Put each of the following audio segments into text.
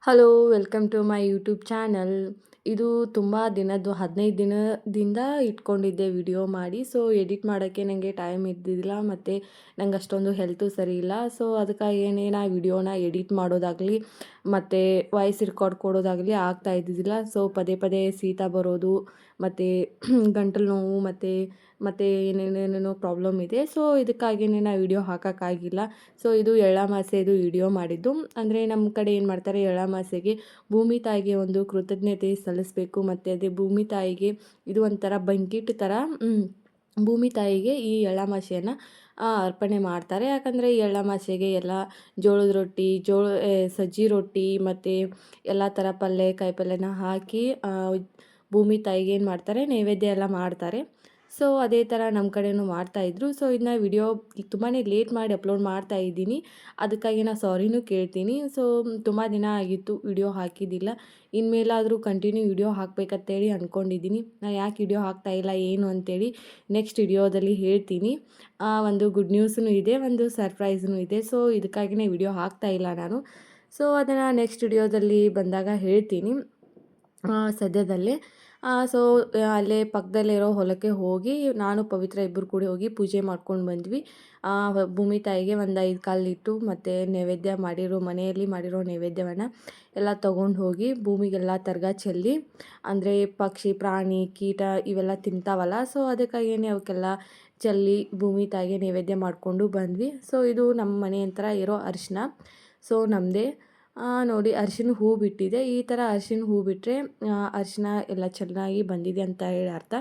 Hello, welcome to my YouTube channel. ಇದು ತುಂಬ ದಿನದ್ದು 15 ದಿನದಿಂದ ಇಟ್ಕೊಂಡಿದ್ದೆ ವಿಡಿಯೋ ಮಾಡಿ. ಸೊ ಎಡಿಟ್ ಮಾಡೋಕ್ಕೆ ನನಗೆ ಟೈಮ್ ಇದ್ದಿದ್ದಿಲ್ಲ ಮತ್ತು ನಂಗೆ ಅಷ್ಟೊಂದು ಹೆಲ್ತು ಸರಿ ಇಲ್ಲ. ಸೊ ಅದಕ್ಕಾಗಿ ನಾ ವಿಡಿಯೋನ ಎಡಿಟ್ ಮಾಡೋದಾಗಲಿ ಮತ್ತು ವಾಯ್ಸ್ ರೆಕಾರ್ಡ್ ಕೊಡೋದಾಗಲಿ ಆಗ್ತಾ ಇದ್ದಿದ್ದಿಲ್ಲ. ಸೊ ಪದೇ ಪದೇ ಶೀತ ಬರೋದು ಮತ್ತು ಗಂಟಲು ನೋವು ಮತ್ತು ಏನೇನೇನೋ ಪ್ರಾಬ್ಲಮ್ ಇದೆ. ಸೊ ಇದಕ್ಕಾಗಿಯೇ ನಾ ವಿಡಿಯೋ ಹಾಕೋಕ್ಕಾಗಿಲ್ಲ. ಸೊ ಇದು ಎಳ್ಳಮಾಸೆದು ವಿಡಿಯೋ ಮಾಡಿದ್ದು. ಅಂದರೆ ನಮ್ಮ ಕಡೆ ಏನು ಮಾಡ್ತಾರೆ, ಎಳ್ಳಮಾಸೆಗೆ ಭೂಮಿ ತಾಯಿಗೆ ಒಂದು ಕೃತಜ್ಞತೆ ಸಲ್ಲಿಸಬೇಕು ಮತ್ತು ಅದೇ ಭೂಮಿ ತಾಯಿಗೆ ಇದು ಒಂಥರ ಬಂಕಿಟ್ ಥರ ಭೂಮಿ ತಾಯಿಗೆ ಈ ಎಳ್ಳಮಾಸೆಯನ್ನು ಅರ್ಪಣೆ ಮಾಡ್ತಾರೆ. ಯಾಕಂದರೆ ಈ ಎಳ್ಳಮಾಸೆಗೆ ಎಲ್ಲ ಜೋಳದ ರೊಟ್ಟಿ, ಸಜ್ಜಿ ರೊಟ್ಟಿ ಮತ್ತು ಎಲ್ಲ ಥರ ಪಲ್ಯ ಕಾಯಿಪಲ್ಯನ ಹಾಕಿ ಭೂಮಿ ತಾಯಿಗೆ ಏನು ಮಾಡ್ತಾರೆ, ನೈವೇದ್ಯ ಎಲ್ಲ ಮಾಡ್ತಾರೆ. ಸೊ ಅದೇ ಥರ ನಮ್ಮ ಕಡೆಯೂ ಮಾಡ್ತಾಯಿದ್ರು. ಸೊ ಇದನ್ನ ವಿಡಿಯೋ ತುಂಬಾ ಲೇಟ್ ಮಾಡಿ ಅಪ್ಲೋಡ್ ಮಾಡ್ತಾ ಇದ್ದೀನಿ. ಅದಕ್ಕಾಗಿ ನಾನು ಸಾರಿನೂ ಕೇಳ್ತೀನಿ. ಸೊ ತುಂಬ ದಿನ ಆಗಿತ್ತು ವಿಡಿಯೋ ಹಾಕಿದ್ದಿಲ್ಲ. ಇನ್ಮೇಲಾದರೂ ಕಂಟಿನ್ಯೂ ವಿಡಿಯೋ ಹಾಕಬೇಕಂತೇಳಿ ಅಂದ್ಕೊಂಡಿದ್ದೀನಿ. ನಾನು ಯಾಕೆ ವಿಡಿಯೋ ಹಾಕ್ತಾಯಿಲ್ಲ ಏನು ಅಂತೇಳಿ ನೆಕ್ಸ್ಟ್ ವಿಡಿಯೋದಲ್ಲಿ ಹೇಳ್ತೀನಿ. ಒಂದು ಗುಡ್ ನ್ಯೂಸೂ ಇದೆ, ಒಂದು ಸರ್ಪ್ರೈಸ್ನೂ ಇದೆ. ಸೊ ಇದಕ್ಕಾಗಿಯೇ ವಿಡಿಯೋ ಹಾಕ್ತಾಯಿಲ್ಲ ನಾನು. ಸೊ ಅದನ್ನು ನೆಕ್ಸ್ಟ್ ವಿಡಿಯೋದಲ್ಲಿ ಬಂದಾಗ ಹೇಳ್ತೀನಿ ಸದ್ಯದಲ್ಲೇ. ಸೊ ಅಲ್ಲೇ ಪಕ್ಕದಲ್ಲಿರೋ ಹೊಲಕ್ಕೆ ಹೋಗಿ ನಾನು ಪವಿತ್ರ ಇಬ್ಬರು ಕೂಡ ಹೋಗಿ ಪೂಜೆ ಮಾಡ್ಕೊಂಡು ಬಂದ್ವಿ. ಭೂಮಿ ತಾಯಿಗೆ ಒಂದು 5 ಕಾಲಿಟ್ಟು ಮತ್ತು ನೈವೇದ್ಯ ಮನೆಯಲ್ಲಿ ಮಾಡಿರೋ ನೈವೇದ್ಯವನ್ನು ಎಲ್ಲ ತೊಗೊಂಡು ಹೋಗಿ ಭೂಮಿಗೆಲ್ಲ ತರ್ಗ ಚೆಲ್ಲಿ, ಅಂದರೆ ಪಕ್ಷಿ ಪ್ರಾಣಿ ಕೀಟ ಇವೆಲ್ಲ ತಿಂತಾವಲ್ಲ, ಸೊ ಅದಕ್ಕಾಗಿಯೇ ಅವಕ್ಕೆಲ್ಲ ಚೆಲ್ಲಿ ಭೂಮಿ ತಾಯಿಗೆ ನೈವೇದ್ಯ ಮಾಡಿಕೊಂಡು ಬಂದ್ವಿ. ಸೊ ಇದು ನಮ್ಮ ಮನೆ ಹತ್ರ ಇರೋ ಅರಿಶಿನ. ಸೊ ನಮ್ಮದೇ ನೋಡಿ ಅರಿಶಿನ ಹೂ ಬಿಟ್ಟಿದೆ. ಈ ಥರ ಅರಿಶಿನ ಹೂ ಬಿಟ್ಟರೆ ಅರಿಶಿನ ಎಲ್ಲ ಚೆನ್ನಾಗಿ ಬಂದಿದೆ ಅಂತ ಹೇಳಿ ಅರ್ಥ.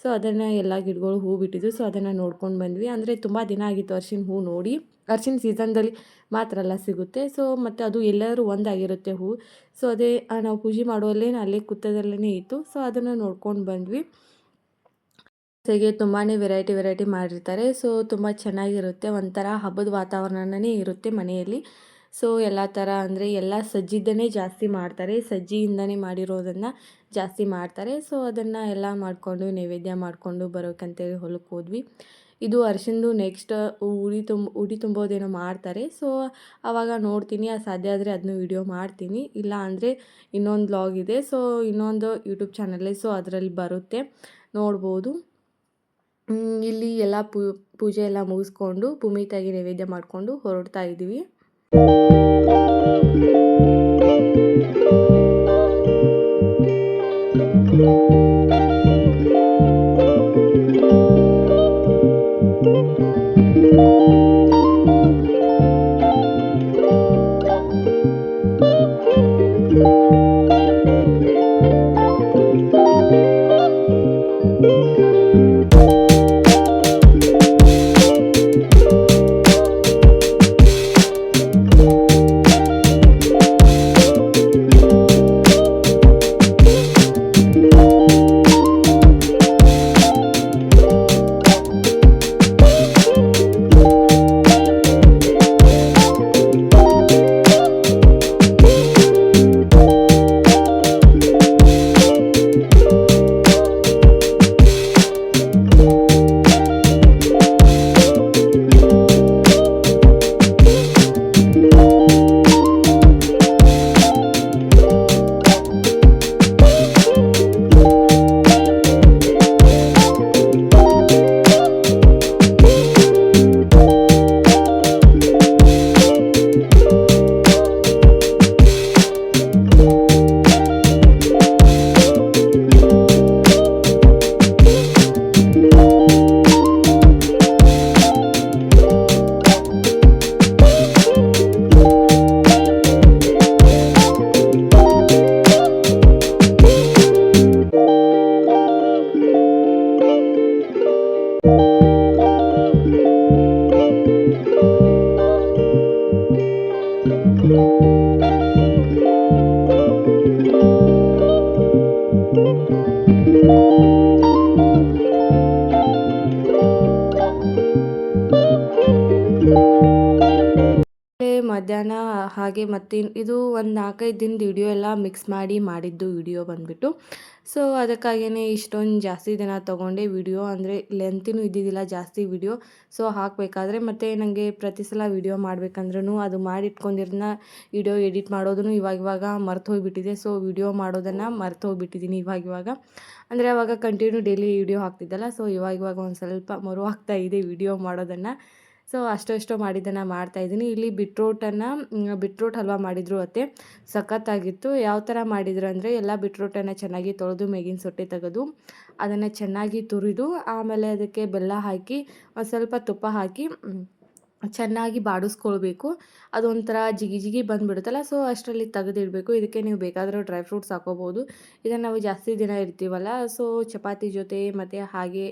ಸೊ ಅದನ್ನು ಎಲ್ಲ ಗಿಡಗಳು ಹೂ ಬಿಟ್ಟಿದ್ದು. ಸೊ ಅದನ್ನು ನೋಡ್ಕೊಂಡು ಬಂದ್ವಿ. ಅಂದರೆ ತುಂಬ ದಿನ ಆಗಿತ್ತು ಅರಿಶಿನ ಹೂ ನೋಡಿ. ಅರಿಶಿನ ಸೀಸನ್ದಲ್ಲಿ ಮಾತ್ರ ಎಲ್ಲ ಸಿಗುತ್ತೆ. ಸೊ ಮತ್ತು ಅದು ಎಲ್ಲರೂ ಒಂದಾಗಿರುತ್ತೆ ಹೂ. ಸೊ ಅದೇ ನಾವು ಪೂಜೆ ಮಾಡುವಲ್ಲೇ ಅಲ್ಲೇ ಕುತ್ತದಲ್ಲೇ ಇತ್ತು. ಸೊ ಅದನ್ನು ನೋಡ್ಕೊಂಡು ಬಂದ್ವಿ. ಜೊತೆಗೆ ತುಂಬಾ ವೆರೈಟಿ ಮಾಡಿರ್ತಾರೆ. ಸೊ ತುಂಬ ಚೆನ್ನಾಗಿರುತ್ತೆ, ಒಂಥರ ಹಬ್ಬದ ವಾತಾವರಣನೇ ಇರುತ್ತೆ ಮನೆಯಲ್ಲಿ. ಸೊ ಎಲ್ಲ ಥರ ಅಂದರೆ ಎಲ್ಲ ಸಜ್ಜಿದ್ದನ್ನೇ ಜಾಸ್ತಿ ಮಾಡ್ತಾರೆ, ಸಜ್ಜಿಯಿಂದನೇ ಮಾಡಿರೋದನ್ನು ಜಾಸ್ತಿ ಮಾಡ್ತಾರೆ. ಸೊ ಅದನ್ನು ಎಲ್ಲ ಮಾಡಿಕೊಂಡು ನೈವೇದ್ಯ ಮಾಡಿಕೊಂಡು ಬರೋಕ್ಕಂತೇಳಿ ಹೊಲಕ್ಕೆ ಹೋದ್ವಿ. ಇದು ಅರಿಶಿನದು ನೆಕ್ಸ್ಟ್ ಉಡಿ ತುಂಬೋದೇನೋ ಮಾಡ್ತಾರೆ. ಸೊ ಆವಾಗ ನೋಡ್ತೀನಿ, ಸಾಧ್ಯ ಆದರೆ ಅದನ್ನು ವಿಡಿಯೋ ಮಾಡ್ತೀನಿ. ಇಲ್ಲ ಅಂದರೆ ಇನ್ನೊಂದು ವ್ಲಾಗ್ ಇದೆ, ಸೊ ಇನ್ನೊಂದು ಯೂಟ್ಯೂಬ್ ಚಾನಲೇ, ಸೊ ಅದರಲ್ಲಿ ಬರುತ್ತೆ, ನೋಡ್ಬೋದು. ಇಲ್ಲಿ ಎಲ್ಲ ಪೂಜೆ ಎಲ್ಲ ಮುಗಿಸ್ಕೊಂಡು ಭೂಮಿ ತಾಯಿಗೆ ನೈವೇದ್ಯ ಮಾಡಿಕೊಂಡು ಹೊರಡ್ತಾ ಇದ್ದೀವಿ. ಮಧ್ಯಾಹ್ನ ಹಾಗೆ ಮತ್ತೆ ಇದು ಒಂದು 4-5 ದಿನದ ವಿಡಿಯೋ ಎಲ್ಲ ಮಿಕ್ಸ್ ಮಾಡಿದ್ದು ವಿಡಿಯೋ ಬಂದುಬಿಟ್ಟು. ಸೊ ಅದಕ್ಕಾಗಿಯೇ ಇಷ್ಟೊಂದು ಜಾಸ್ತಿ ದಿನ ತೊಗೊಂಡೆ ವಿಡಿಯೋ, ಅಂದರೆ ಲೆಂತಿನೂ ಇದ್ದಿದ್ದಿಲ್ಲ ಜಾಸ್ತಿ ವಿಡಿಯೋ. ಸೊ ಹಾಕಬೇಕಾದ್ರೆ ಮತ್ತು ನನಗೆ ಪ್ರತಿ ಸಲ ವಿಡಿಯೋ ಮಾಡ್ಬೇಕಂದ್ರೂ ಅದು ಮಾಡಿಟ್ಕೊಂಡಿರೋದನ್ನ ವಿಡಿಯೋ ಎಡಿಟ್ ಮಾಡೋದನ್ನು ಇವಾಗ ಮರ್ತು ಹೋಗಿಬಿಟ್ಟಿದೆ. ಸೊ ವಿಡಿಯೋ ಮಾಡೋದನ್ನು ಮರ್ತು ಹೋಗಿಬಿಟ್ಟಿದ್ದೀನಿ ಇವಾಗ. ಅಂದರೆ ಅವಾಗ ಕಂಟಿನ್ಯೂ ಡೈಲಿ ವಿಡಿಯೋ ಹಾಕ್ತಿದ್ದಲ್ಲ. ಸೊ ಇವಾಗ ಒಂದು ಸ್ವಲ್ಪ ಮರು ಆಗ್ತಾ ಇದೆ ವಿಡಿಯೋ ಮಾಡೋದನ್ನು. ಸೊ ಅಷ್ಟೋ ಮಾಡಿದ್ದನ್ನು ಮಾಡ್ತಾಯಿದ್ದೀನಿ. ಇಲ್ಲಿ ಬೀಟ್ರೋಟ್ ಹಲ್ವಾ ಮಾಡಿದರು ಅತ್ತೆ, ಸಖತ್ತಾಗಿತ್ತು. ಯಾವ ಥರ ಮಾಡಿದ್ರು ಅಂದರೆ ಎಲ್ಲ ಬೀಟ್ರೋಟನ್ನು ಚೆನ್ನಾಗಿ ತೊಳೆದು ಮೇಗಿನ ಸೊಟ್ಟೆ ತೆಗೆದು ಅದನ್ನು ಚೆನ್ನಾಗಿ ತುರಿದು ಆಮೇಲೆ ಅದಕ್ಕೆ ಬೆಲ್ಲ ಹಾಕಿ ಒಂದು ಸ್ವಲ್ಪ ತುಪ್ಪ ಹಾಕಿ ಚೆನ್ನಾಗಿ ಬಾಡಿಸ್ಕೊಳ್ಬೇಕು. ಅದೊಂಥರ ಜಿಗಿ ಬಂದುಬಿಡುತ್ತಲ್ಲ. ಸೊ ಅಷ್ಟರಲ್ಲಿ ತೆಗೆದಿಡಬೇಕು. ಇದಕ್ಕೆ ನೀವು ಬೇಕಾದರೂ ಡ್ರೈ ಫ್ರೂಟ್ಸ್ ಹಾಕೋಬೋದು. ಇದನ್ನು ನಾವು ಜಾಸ್ತಿ ದಿನ ಇರ್ತೀವಲ್ಲ, ಸೊ ಚಪಾತಿ ಜೊತೆ ಮತ್ತು ಹಾಗೆ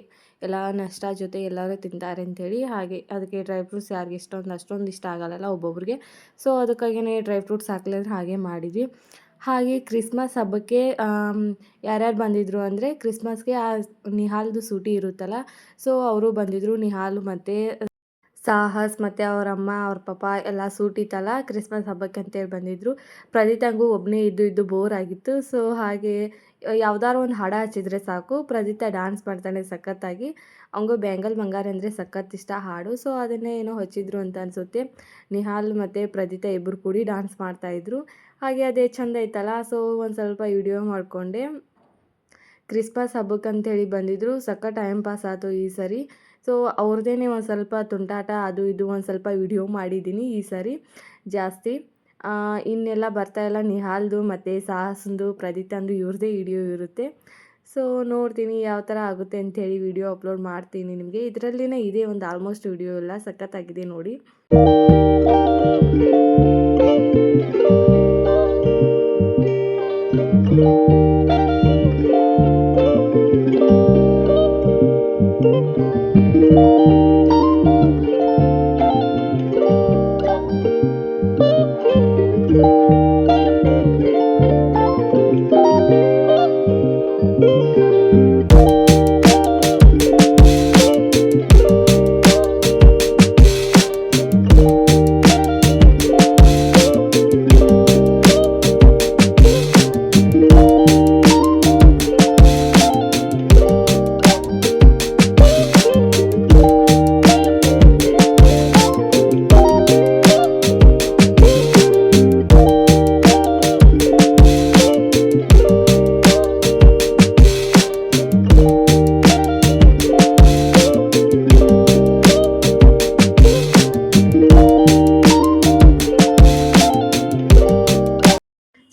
ಎಲ್ಲ ನಾಷ್ಟಾ ಜೊತೆ ಎಲ್ಲರೂ ತಿಂತಾರೆ ಅಂಥೇಳಿ ಹಾಗೆ ಅದಕ್ಕೆ ಡ್ರೈ ಫ್ರೂಟ್ಸ್ ಯಾರಿಗೆ ಅಷ್ಟೊಂದು ಇಷ್ಟ ಆಗಲ್ಲ ಒಬ್ಬೊಬ್ರಿಗೆ. ಸೊ ಅದಕ್ಕಾಗಿಯೇ ಡ್ರೈ ಫ್ರೂಟ್ಸ್ ಹಾಕ್ಲಿದ್ರೆ ಹಾಗೆ ಮಾಡಿದ್ವಿ. ಹಾಗೆ ಕ್ರಿಸ್ಮಸ್ ಹಬ್ಬಕ್ಕೆ ಯಾರ್ಯಾರು ಬಂದಿದ್ದರು ಅಂದರೆ ಕ್ರಿಸ್ಮಸ್ಗೆ ನಿಹಾಲ್ದು ಸೂಟಿ ಇರುತ್ತಲ್ಲ, ಸೊ ಅವರು ಬಂದಿದ್ದರು. ನಿಹಾಲ್ ಮತ್ತು ಸಾಹಸ್ ಮತ್ತು ಅವ್ರ ಅಮ್ಮ ಅವ್ರ ಪಾಪ ಎಲ್ಲ ಸೂಟಿತ್ತಲ್ಲ ಕ್ರಿಸ್ಮಸ್ ಹಬ್ಬಕ್ಕೆ ಅಂತೇಳಿ ಬಂದಿದ್ದರು. ಪ್ರದೀತಂಗೂ ಒಬ್ಬನೇ ಇದ್ದು ಬೋರ್ ಆಗಿತ್ತು. ಸೊ ಹಾಗೆ ಯಾವ್ದಾದ್ರು ಒಂದು ಹಾಡು ಹಚ್ಚಿದ್ರೆ ಸಾಕು, ಪ್ರದೀತ ಡ್ಯಾನ್ಸ್ ಮಾಡ್ತಾನೆ ಸಖತ್ತಾಗಿ. ಅವನಿಗೂ ಬ್ಯಾಂಗಲ್ ಬಂಗಾರ ಅಂದರೆ ಸಖತ್ ಇಷ್ಟ ಹಾಡು. ಸೊ ಅದನ್ನೇ ಏನೋ ಹಚ್ಚಿದ್ರು ಅಂತ ಅನಿಸುತ್ತೆ. ನಿಹಾಲ್ ಮತ್ತು ಪ್ರದೀತ ಇಬ್ಬರು ಕೂಡಿ ಡ್ಯಾನ್ಸ್ ಮಾಡ್ತಾಯಿದ್ರು. ಹಾಗೆ ಅದೇ ಚೆಂದ ಐತಲ್ಲ. ಸೊ ಒಂದು ಸ್ವಲ್ಪ ವಿಡಿಯೋ ಮಾಡಿಕೊಂಡೆ. ಕ್ರಿಸ್ಮಸ್ ಹಬ್ಬಕ್ಕಂತೇಳಿ ಬಂದಿದ್ದರು. ಸಖತ್ ಟೈಮ್ ಪಾಸ್ ಆಯಿತು ಈ ಸರಿ. ಸೊ ಅವ್ರದ್ದೇನೆ ಒಂದು ಸ್ವಲ್ಪ ತುಂಟಾಟ ಅದು ಇದು ಒಂದು ಸ್ವಲ್ಪ ವಿಡಿಯೋ ಮಾಡಿದ್ದೀನಿ ಈ ಸರಿ ಜಾಸ್ತಿ. ಇನ್ನೆಲ್ಲ ಬರ್ತಾಯಿಲ್ಲ ನಿಹಾಲ್ದು ಮತ್ತು ಸಾಹಸಂದು ಪ್ರದೀತಂದು ಇವ್ರದ್ದೇ ವಿಡಿಯೋ ಇರುತ್ತೆ. ಸೊ ನೋಡ್ತೀನಿ ಯಾವ ಥರ ಆಗುತ್ತೆ ಅಂಥೇಳಿ ವಿಡಿಯೋ ಅಪ್ಲೋಡ್ ಮಾಡ್ತೀನಿ ನಿಮಗೆ. ಇದರಲ್ಲಿನೇ ಇದೆ ಒಂದು ಆಲ್ಮೋಸ್ಟ್ ವಿಡಿಯೋ ಎಲ್ಲ ಸಖತ್ತಾಗಿದೆ ನೋಡಿ.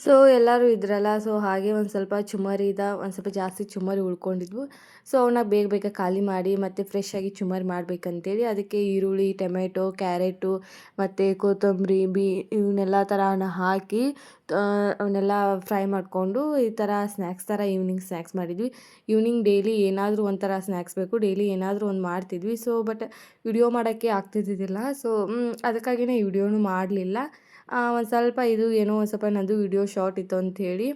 ಸೊ ಎಲ್ಲರೂ ಇದ್ರಲ್ಲ. ಸೊ ಹಾಗೆ ಒಂದು ಸ್ವಲ್ಪ ಒಂದು ಸ್ವಲ್ಪ ಜಾಸ್ತಿ ಚುಮ್ಮರಿ ಉಳ್ಕೊಂಡಿದ್ವು. ಸೊ ಅವನ್ನ ಬೇಗ ಖಾಲಿ ಮಾಡಿ ಮತ್ತು ಫ್ರೆಶ್ ಆಗಿ ಚುಮ್ಮರಿ ಮಾಡಬೇಕಂತೇಳಿ ಅದಕ್ಕೆ ಈರುಳ್ಳಿ, ಟೊಮೆಟೊ, ಕ್ಯಾರೆಟು ಮತ್ತು ಕೊತ್ತಂಬರಿ ಇವನ್ನೆಲ್ಲ ಥರನ ಹಾಕಿ ಅವನ್ನೆಲ್ಲ ಫ್ರೈ ಮಾಡಿಕೊಂಡು ಈ ಥರ ಸ್ನ್ಯಾಕ್ಸ್ ಥರ ಈವ್ನಿಂಗ್ ಸ್ನ್ಯಾಕ್ಸ್ ಮಾಡಿದ್ವಿ. ಈವ್ನಿಂಗ್ ಡೈಲಿ ಏನಾದರೂ ಒಂಥರ ಸ್ನ್ಯಾಕ್ಸ್ ಬೇಕು, ಡೈಲಿ ಏನಾದರೂ ಒಂದು ಮಾಡ್ತಿದ್ವಿ. ಸೊ ಬಟ್ ವಿಡಿಯೋ ಮಾಡೋಕ್ಕೆ ಆಗ್ತಿದ್ದಿದ್ದಿಲ್ಲ. ಸೊ ಅದಕ್ಕಾಗಿಯೇ ವಿಡಿಯೋನು ಮಾಡಲಿಲ್ಲ. ಒಂದು ಸ್ವಲ್ಪ ಇದು ಏನೋ ಒಂದು ಸ್ವಲ್ಪ ನನ್ನದು ವಿಡಿಯೋ ಶಾರ್ಟ್ ಇತ್ತು ಅಂಥೇಳಿ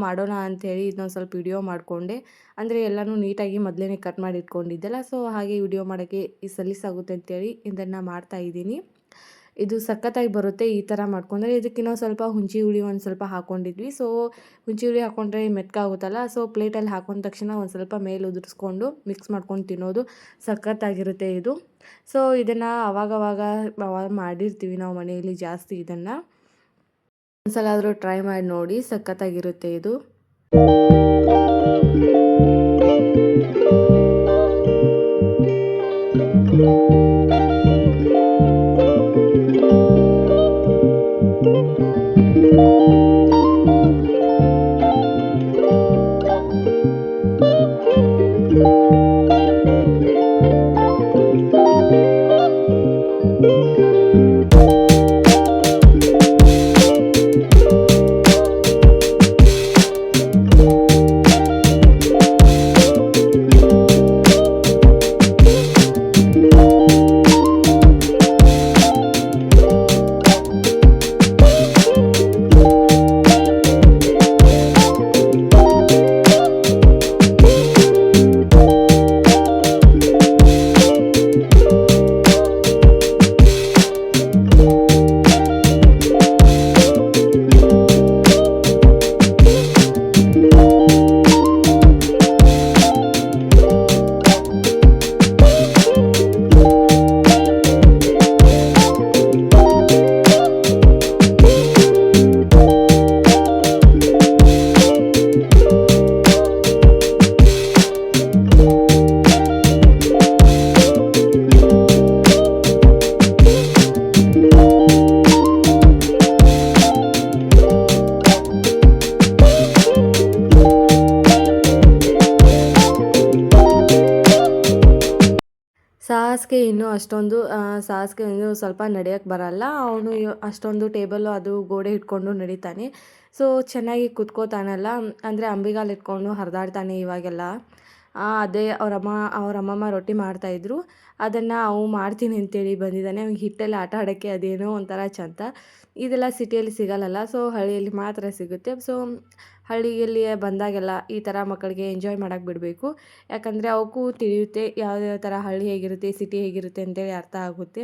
ಮಾಡೋಣ ಅಂಥೇಳಿ ಇದನ್ನೊಂದು ಸ್ವಲ್ಪ ವಿಡಿಯೋ ಮಾಡಿಕೊಂಡೆ. ಅಂದರೆ ಎಲ್ಲನೂ ನೀಟಾಗಿ ಮೊದಲೇ ಕಟ್ ಮಾಡಿ ಇಟ್ಕೊಂಡಿದ್ದೆಲ್ಲ. ಸೊ ಹಾಗೆ ವಿಡಿಯೋ ಮಾಡೋಕ್ಕೆ ಸಲೀಸಾಗುತ್ತೆ ಅಂಥೇಳಿ ಇದನ್ನು ಮಾಡ್ತಾಯಿದ್ದೀನಿ. ಇದು ಸಖತ್ತಾಗಿ ಬರುತ್ತೆ ಈ ಥರ ಮಾಡ್ಕೊಂಡ್ರೆ. ಇದಕ್ಕೆ ಇನ್ನೊಂದು ಸ್ವಲ್ಪ ಹುಣಸೆ ಹುಳಿ ಒಂದು ಸ್ವಲ್ಪ ಹಾಕ್ಕೊಂಡಿದ್ವಿ. ಸೊ ಹುಣಸೆ ಹುಳಿ ಹಾಕ್ಕೊಂಡ್ರೆ ಮೆತ್ತಗಾಗುತ್ತಲ್ಲ. ಸೊ ಪ್ಲೇಟಲ್ಲಿ ಹಾಕೊಂಡ ತಕ್ಷಣ ಒಂದು ಸ್ವಲ್ಪ ಮೇಲೆ ಉದುರಿಸ್ಕೊಂಡು ಮಿಕ್ಸ್ ಮಾಡ್ಕೊಂಡು ತಿನ್ನೋದು ಸಖತ್ತಾಗಿರುತ್ತೆ ಇದು. ಸೊ ಇದನ್ನು ಅವಾಗ ಮಾಡಿರ್ತೀವಿ ನಾವು ಮನೆಯಲ್ಲಿ ಜಾಸ್ತಿ. ಇದನ್ನು ಒಂದ್ಸಲ ಆದರೂ ಟ್ರೈ ಮಾಡಿ ನೋಡಿ, ಸಖತ್ತಾಗಿರುತ್ತೆ ಇದು. ಅಷ್ಟೊಂದು ಸಾಹಸ್‌ಗೆ ಇನ್ನೂ ಸ್ವಲ್ಪ ನಡೆಯೋಕ್ಕೆ ಬರಲ್ಲ. ಅವನು ಅಷ್ಟೊಂದು ಟೇಬಲ್ಲು ಅದು ಗೋಡೆ ಹಿಡ್ಕೊಂಡು ನಡೀತಾನೆ. ಸೊ ಚೆನ್ನಾಗಿ ಕುತ್ಕೋತಾನಲ್ಲ, ಅಂದರೆ ಅಂಬಿಗಾಲು ಇಟ್ಕೊಂಡು ಹರಿದಾಡ್ತಾನೆ ಇವಾಗೆಲ್ಲ. ಅದೇ ಅವ್ರ ಅಮ್ಮಮ್ಮ ರೊಟ್ಟಿ ಮಾಡ್ತಾಯಿದ್ರು. ಅದನ್ನು ಅವು ಮಾಡ್ತೀನಿ ಅಂತೇಳಿ ಬಂದಿದ್ದಾನೆ. ಅವ್ನಿಗೆ ಹಿಟ್ಟಲ್ಲಿ ಆಟ ಆಡೋಕ್ಕೆ ಅದೇನೋ ಒಂಥರ ಚಂದ. ಇದೆಲ್ಲ ಸಿಟಿಯಲ್ಲಿ ಸಿಗಲ್ಲಲ್ಲ, ಸೊ ಹಳ್ಳಿಯಲ್ಲಿ ಮಾತ್ರ ಸಿಗುತ್ತೆ. ಸೊ ಹಳ್ಳಿಯಲ್ಲಿ ಬಂದಾಗೆಲ್ಲ ಈ ಥರ ಮಕ್ಕಳಿಗೆ ಎಂಜಾಯ್ ಮಾಡೋಕ್ಕೆ ಬಿಡಬೇಕು. ಯಾಕಂದರೆ ಅವಕ್ಕೂ ತಿಳಿಯುತ್ತೆ ಯಾವ್ಯಾವ ಥರ ಹಳ್ಳಿ ಹೇಗಿರುತ್ತೆ, ಸಿಟಿ ಹೇಗಿರುತ್ತೆ ಅಂತೇಳಿ ಅರ್ಥ ಆಗುತ್ತೆ.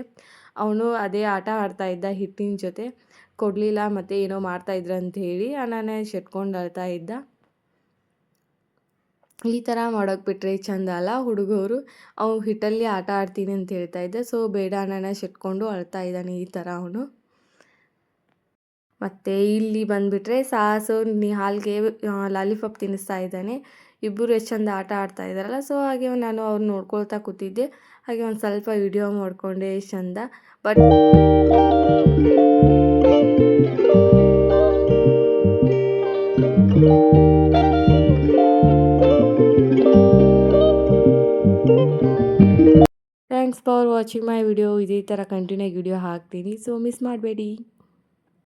ಅವನು ಅದೇ ಆಟ ಆಡ್ತಾ ಇದ್ದ ಹಿಟ್ಟಿನ ಜೊತೆ. ಕೊಡಲಿಲ್ಲ ಮತ್ತು ಏನೋ ಮಾಡ್ತಾಯಿದ್ರು ಅಂತ ಹೇಳಿ ಅನಾನಸ್ ಎತ್ಕೊಂಡು ಅಳ್ತಾ ಇದ್ದ. ಈ ಥರ ಮಾಡೋಕೆ ಬಿಟ್ಟರೆ ಚಂದ ಅಲ್ಲ ಹುಡುಗರು. ಅವು ಹಿಟ್ಟಲ್ಲಿ ಆಟ ಆಡ್ತೀನಿ ಅಂತ ಹೇಳ್ತಾ ಇದ್ದ. ಸೊ ಬೇಡ ಅನಾನಸ್ ಎತ್ಕೊಂಡು ಅಳ್ತಾ ಇದ್ದಾನೆ ಈ ಥರ ಅವನು. ಮತ್ತು ಇಲ್ಲಿ ಬಂದುಬಿಟ್ರೆ ಸಾಹಸು ನಿಹಾಲ್ಗೆ ಲಾಲಿಪಾಪ್ ತಿನ್ನಿಸ್ತಾ ಇದ್ದಾನೆ. ಇಬ್ಬರು ಎಷ್ಟು ಚಂದ ಆಟ ಆಡ್ತಾ ಇದ್ದಾರಲ್ಲ. ಸೊ ಹಾಗೆ ನಾನು ಅವ್ರನ್ನ ನೋಡ್ಕೊಳ್ತಾ ಕೂತಿದ್ದೆ. ಹಾಗೆ ಒಂದು ಸ್ವಲ್ಪ ವಿಡಿಯೋ ಮಾಡಿಕೊಂಡೆ ಎಷ್ಟು ಚಂದ. But thanks for watching my video. ಇದೇ ಥರ ಕಂಟಿನ್ಯೂ ವಿಡಿಯೋ ಹಾಕ್ತೀನಿ. ಸೊ ಮಿಸ್ ಮಾಡಬೇಡಿ.